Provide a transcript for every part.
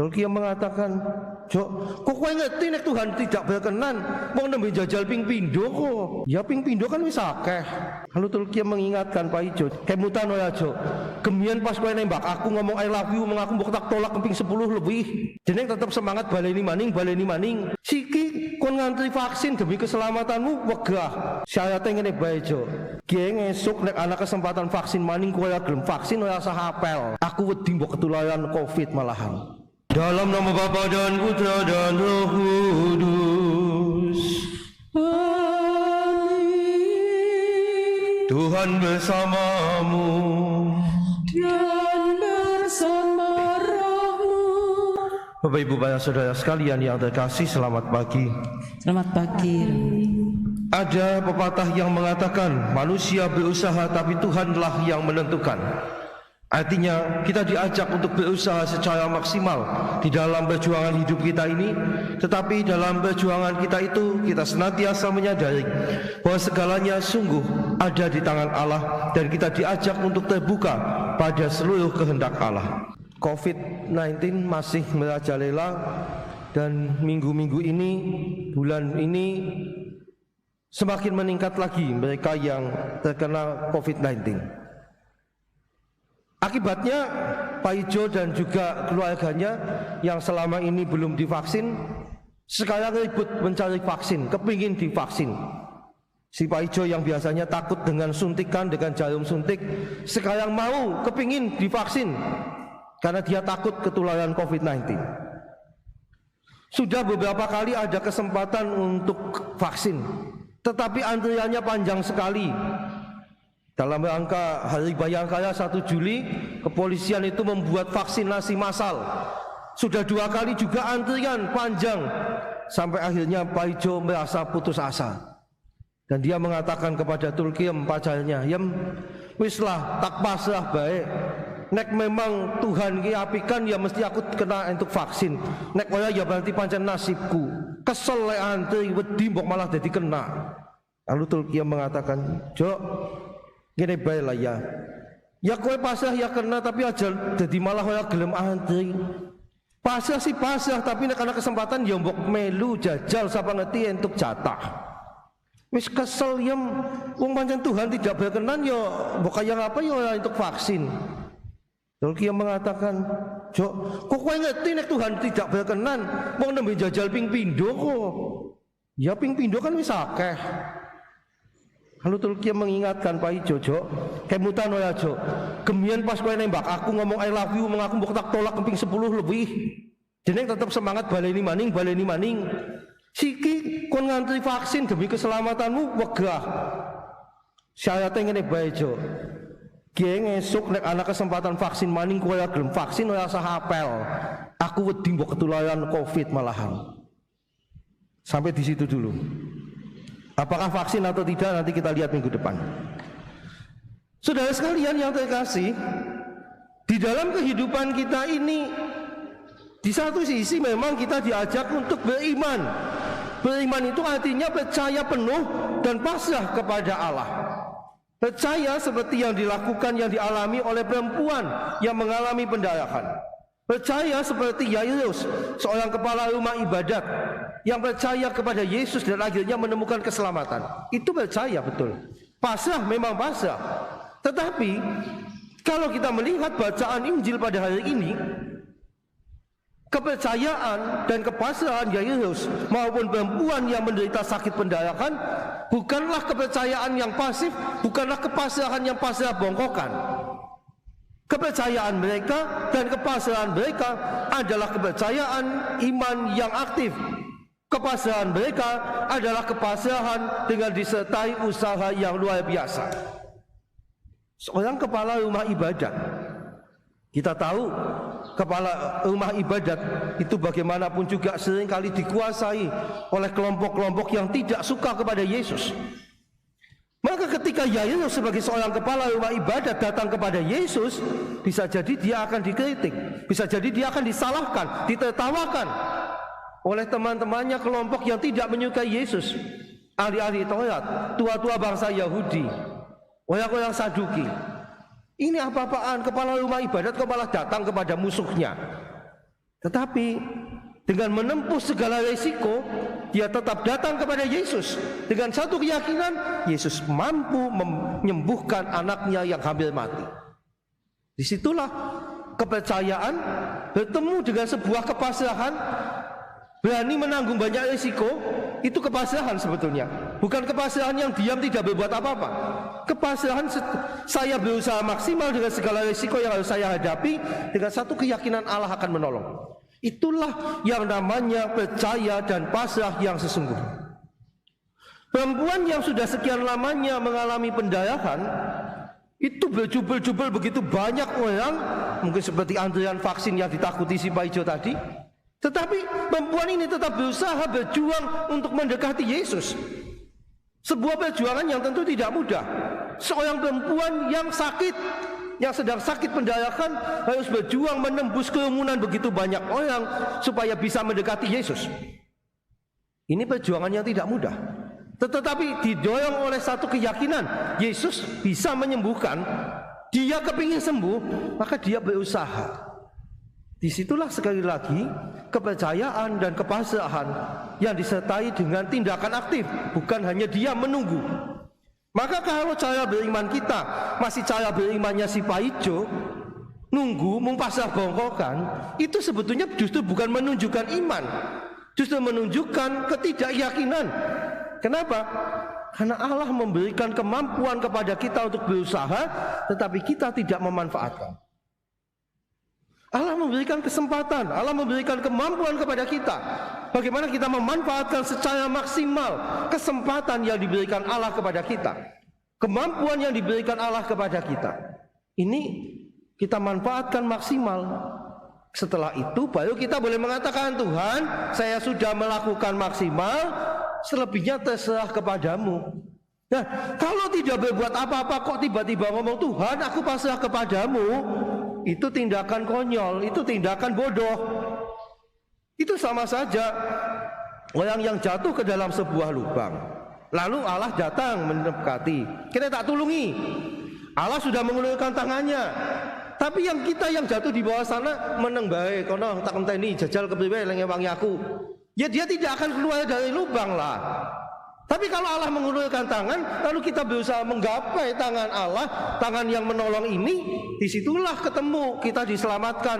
Lalu dia mengatakan, "Jok, kok kowe ngerti nek Tuhan tidak berkenan, mau nembe jajal ping pindho kok." Ya ping pindho kan wis akeh. Lalu Tulkia mengingatkan Pak Ijo, "Kemutan ya Jok, kemian pas kowe nembak aku ngomong I love you, aku mbok tak tolak ping 10 lebih. Jeneng tetep semangat baleni maning. Siki kon ngantri vaksin demi keselamatanmu wegah. Syaratnya ngene bae Jok. Ki ngesuk nek ana kesempatan vaksin maning kowe gelem vaksin ora usah apel. Aku wedi mbok ketularan Covid malahan." Dalam nama Bapa dan Putra dan Roh Kudus. Amin. Tuhan bersamamu dan bersama rohmu. Bapak Ibu Bapak Saudara sekalian yang terkasih, selamat pagi. Selamat pagi. Ada pepatah yang mengatakan manusia berusaha tapi Tuhanlah yang menentukan. Artinya kita diajak untuk berusaha secara maksimal di dalam perjuangan hidup kita ini. Tetapi dalam perjuangan kita itu kita senantiasa menyadari bahwa segalanya sungguh ada di tangan Allah, dan kita diajak untuk terbuka pada seluruh kehendak Allah. Covid-19 masih merajalela, dan minggu-minggu ini, bulan ini semakin meningkat lagi mereka yang terkena Covid-19. Akibatnya Pak Ijo dan juga keluarganya yang selama ini belum divaksin sekarang ribut mencari vaksin, kepingin divaksin. Si Pak Ijo yang biasanya takut dengan suntikan, dengan jarum suntik, sekarang mau kepingin divaksin karena dia takut ketularan Covid-19. Sudah beberapa kali ada kesempatan untuk vaksin, tetapi antriannya panjang sekali. Dalam rangka Hari Bayangkara 1 Juli, kepolisian itu membuat vaksinasi massal. Sudah 2 kali juga antrian panjang, sampai akhirnya Pak Ijo merasa putus asa. Dan dia mengatakan kepada Tulkiem pacarnya, "Yem, wislah tak pasrah baik. Nek memang Tuhan ki apikan ya mesti aku kena untuk vaksin. Nek ora ya berarti pancen nasibku. Kesel lek antri wedi mbok malah jadi kena." Lalu Tulkiem mengatakan, "Jok, gini baik lah ya. Ya kowe pasrah ya kena, tapi aja jadi malah ora gelem antri. Pasrah sih pasrah, tapi nek ana kesempatan ya mbok melu jajal sapa ngerti entuk jatah. Wis kesel ya, wong pancen Tuhan tidak berkenan ya mbok kaya apa ya ora entuk vaksin." Lalu dia mengatakan, "Jok, kok kowe ngerti nek Tuhan tidak berkenan, mau nembe jajal ping pindho kok." Ya ping pindho kan wis akeh. Lalu Tulkia mengingatkan Pak Ijo, "Jok, kemutan ya Jok, kemian pas kowe nembak aku ngomong I love you, aku mbok tak tolak ping 10 lebih. Jeneng tetep semangat baleni maning. Siki kon ngantri vaksin demi keselamatanmu wegah. Syaratnya ngene bae Jok. Ki ngesuk nek ana kesempatan vaksin maning kowe gelem vaksin ora usah apel. Aku wedi mbok ketularan Covid malahan." Sampai di situ dulu. Apakah vaksin atau tidak nanti kita lihat minggu depan. Saudara sekalian yang terkasih, di dalam kehidupan kita ini, di satu sisi memang kita diajak untuk beriman. Beriman itu artinya percaya penuh dan pasrah kepada Allah. Percaya seperti yang dilakukan, yang dialami oleh perempuan yang mengalami pendarahan. Percaya seperti Yairus, seorang kepala rumah ibadat yang percaya kepada Yesus dan akhirnya menemukan keselamatan. Itu percaya betul. Pasrah memang pasrah. Tetapi kalau kita melihat bacaan Injil pada hari ini, kepercayaan dan kepasrahan Yairus maupun perempuan yang menderita sakit pendarahan bukanlah kepercayaan yang pasif, bukanlah kepasrahan yang pasrah bongkokan. Kepercayaan mereka dan kepasrahan mereka adalah kepercayaan iman yang aktif. Kepasrahan mereka adalah kepasrahan dengan disertai usaha yang luar biasa. Seorang kepala rumah ibadat, kita tahu kepala rumah ibadat itu bagaimanapun juga seringkali dikuasai oleh kelompok-kelompok yang tidak suka kepada Yesus. Maka ketika Yairus sebagai seorang kepala rumah ibadat datang kepada Yesus, bisa jadi dia akan dikritik, bisa jadi dia akan disalahkan, ditertawakan oleh teman-temannya kelompok yang tidak menyukai Yesus, ahli-ahli Taurat, tua-tua bangsa Yahudi, orang-orang Saduki. Ini apa-apaan, kepala rumah ibadat kok malah datang kepada musuhnya. Tetapi dengan menempuh segala resiko, dia tetap datang kepada Yesus dengan satu keyakinan, Yesus mampu menyembuhkan anaknya yang hampir mati. Disitulah kepercayaan bertemu dengan sebuah kepasrahan, berani menanggung banyak resiko. Itu kepasrahan sebetulnya, bukan kepasrahan yang diam tidak berbuat apa-apa. Kepasrahan saya berusaha maksimal dengan segala resiko yang harus saya hadapi, dengan satu keyakinan Allah akan menolong. Itulah yang namanya percaya dan pasrah yang sesungguhnya. Perempuan yang sudah sekian lamanya mengalami pendarahan, itu berjubel-jubel begitu banyak orang, mungkin seperti antrian vaksin yang ditakuti si Pak Ijo tadi. Tetapi perempuan ini tetap berusaha berjuang untuk mendekati Yesus. Sebuah perjuangan yang tentu tidak mudah. Seorang perempuan yang sakit, yang sedang sakit pendarahan, harus berjuang menembus kerumunan begitu banyak orang supaya bisa mendekati Yesus. Ini perjuangan yang tidak mudah. Tetapi didorong oleh satu keyakinan, Yesus bisa menyembuhkan. Dia kepingin sembuh, maka dia berusaha. Disitulah sekali lagi kepercayaan dan kepasrahan yang disertai dengan tindakan aktif, bukan hanya dia menunggu. Maka kalau cara beriman kita masih cara berimannya si Pak Ijo, nunggu, pasrah bongkokan, itu sebetulnya justru bukan menunjukkan iman, justru menunjukkan ketidakyakinan. Kenapa? Karena Allah memberikan kemampuan kepada kita untuk berusaha, tetapi kita tidak memanfaatkan. Allah memberikan kesempatan, Allah memberikan kemampuan kepada kita. Bagaimana kita memanfaatkan secara maksimal kesempatan yang diberikan Allah kepada kita, kemampuan yang diberikan Allah kepada kita. Ini kita manfaatkan maksimal. Setelah itu baru kita boleh mengatakan, Tuhan, saya sudah melakukan maksimal, selebihnya terserah kepadamu. Nah, kalau tidak berbuat apa-apa kok tiba-tiba ngomong, Tuhan, aku pasrah kepadamu, itu tindakan konyol, itu tindakan bodoh. Itu sama saja orang yang jatuh ke dalam sebuah lubang, lalu Allah datang mendekati, kita tak tulungi. Allah sudah mengulurkan tangannya, tapi yang kita yang jatuh di bawah sana meneng bae kono tak enteni jajal kepriwe lengewangi aku. Ya dia tidak akan keluar dari lubang lah. Tapi kalau Allah mengulurkan tangan, lalu kita berusaha menggapai tangan Allah, tangan yang menolong ini, disitulah ketemu, kita diselamatkan.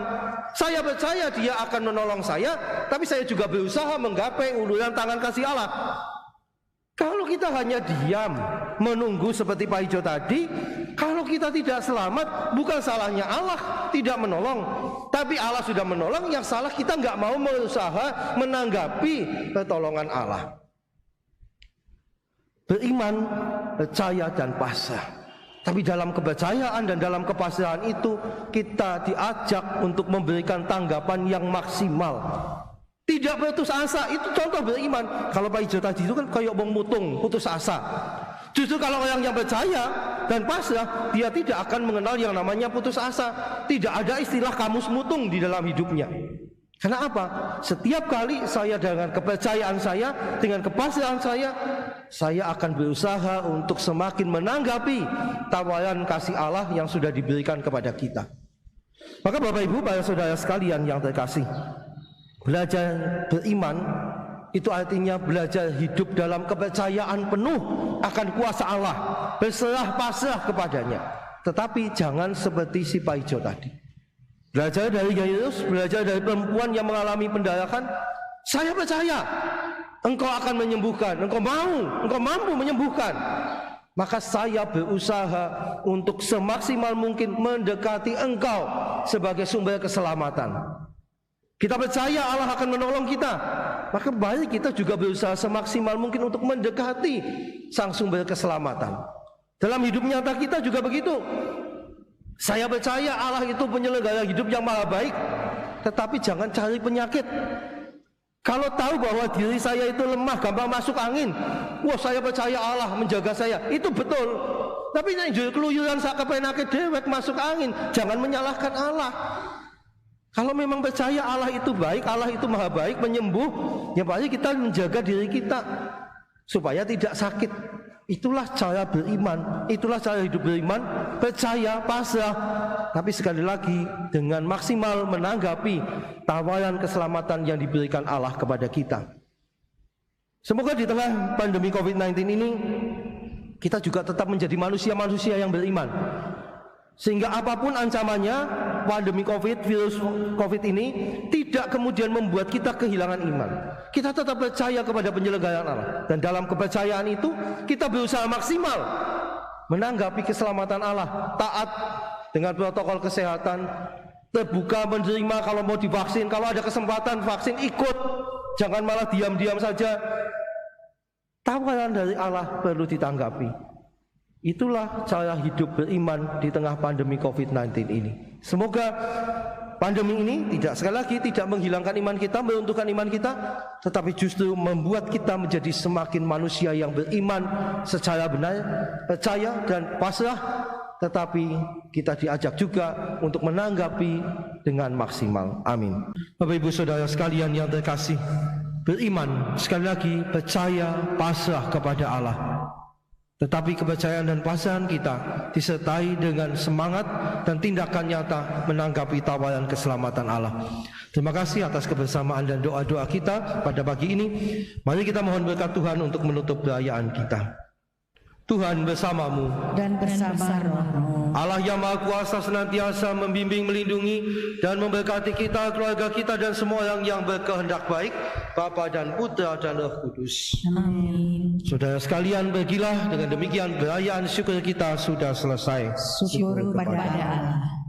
Saya percaya dia akan menolong saya, tapi saya juga berusaha menggapai uluran tangan kasih Allah. Kalau kita hanya diam, menunggu seperti Pak Ijo tadi, kalau kita tidak selamat, bukan salahnya Allah tidak menolong, tapi Allah sudah menolong, yang salah kita nggak mau berusaha menanggapi pertolongan Allah. Beriman, percaya dan pasrah. Tapi dalam kepercayaan dan dalam kepasrahan itu kita diajak untuk memberikan tanggapan yang maksimal. Tidak putus asa, itu contoh beriman. Kalau Pak Ijo tadi itu kan kayak bong mutung, putus asa. Justru kalau orang yang percaya dan pasrah, dia tidak akan mengenal yang namanya putus asa. Tidak ada istilah kamus mutung di dalam hidupnya. Karena apa? Setiap kali saya dengan kepercayaan saya, dengan kepasrahan saya akan berusaha untuk semakin menanggapi tawaran kasih Allah yang sudah diberikan kepada kita. Maka Bapak Ibu, para saudara sekalian yang terkasih, belajar beriman itu artinya belajar hidup dalam kepercayaan penuh akan kuasa Allah, berserah pasrah kepadanya. Tetapi jangan seperti si Pak Ijo tadi. Belajar dari Yairus, belajar dari perempuan yang mengalami pendarahan. Saya percaya Engkau akan menyembuhkan, Engkau mampu menyembuhkan. Maka saya berusaha untuk semaksimal mungkin mendekati Engkau sebagai sumber keselamatan. Kita percaya Allah akan menolong kita, maka baik kita juga berusaha semaksimal mungkin untuk mendekati sang sumber keselamatan. Dalam hidup nyata kita juga begitu. Saya percaya Allah itu penyelenggara hidup yang maha baik, tetapi jangan cari penyakit. Kalau tahu bahwa diri saya itu lemah, gampang masuk angin, wah saya percaya Allah menjaga saya, itu betul. Tapi yang keluyuran sak kepenyakit dewek masuk angin, jangan menyalahkan Allah. Kalau memang percaya Allah itu baik, Allah itu maha baik, menyembuh, ya pasti kita menjaga diri kita supaya tidak sakit. Itulah cara beriman, itulah cara hidup beriman, percaya, pasrah, tapi sekali lagi dengan maksimal menanggapi tawaran keselamatan yang diberikan Allah kepada kita. Semoga di tengah pandemi COVID-19 ini kita juga tetap menjadi manusia-manusia yang beriman, sehingga apapun ancamannya, pandemi virus COVID ini tidak kemudian membuat kita kehilangan iman. Kita tetap percaya kepada penyelenggaraan Allah, dan dalam kepercayaan itu kita berusaha maksimal menanggapi keselamatan Allah, taat dengan protokol kesehatan, terbuka menerima kalau mau divaksin, kalau ada kesempatan vaksin ikut, jangan malah diam-diam saja. Tawaran dari Allah perlu ditanggapi. Itulah cara hidup beriman di tengah pandemi COVID-19 ini. Semoga pandemi ini sekali lagi tidak menghilangkan iman kita, meruntuhkan iman kita, tetapi justru membuat kita menjadi semakin manusia yang beriman secara benar, percaya dan pasrah, tetapi kita diajak juga untuk menanggapi dengan maksimal. Amin. Bapak Ibu Saudara sekalian yang terkasih, beriman sekali lagi, percaya, pasrah kepada Allah. Tetapi kepercayaan dan pasrahan kita disertai dengan semangat dan tindakan nyata menanggapi tawaran keselamatan Allah. Terima kasih atas kebersamaan dan doa-doa kita pada pagi ini. Mari kita mohon berkat Tuhan untuk menutup perayaan kita. Tuhan bersamamu dan bersama rohmu. Allah yang Maha Kuasa senantiasa membimbing, melindungi dan memberkati kita, keluarga kita dan semua orang yang berkehendak baik, Bapa dan Putra dan Roh Kudus. Amin. Saudara sekalian, pergilah, dengan demikian perayaan syukur kita sudah selesai. Syukur kepada Allah.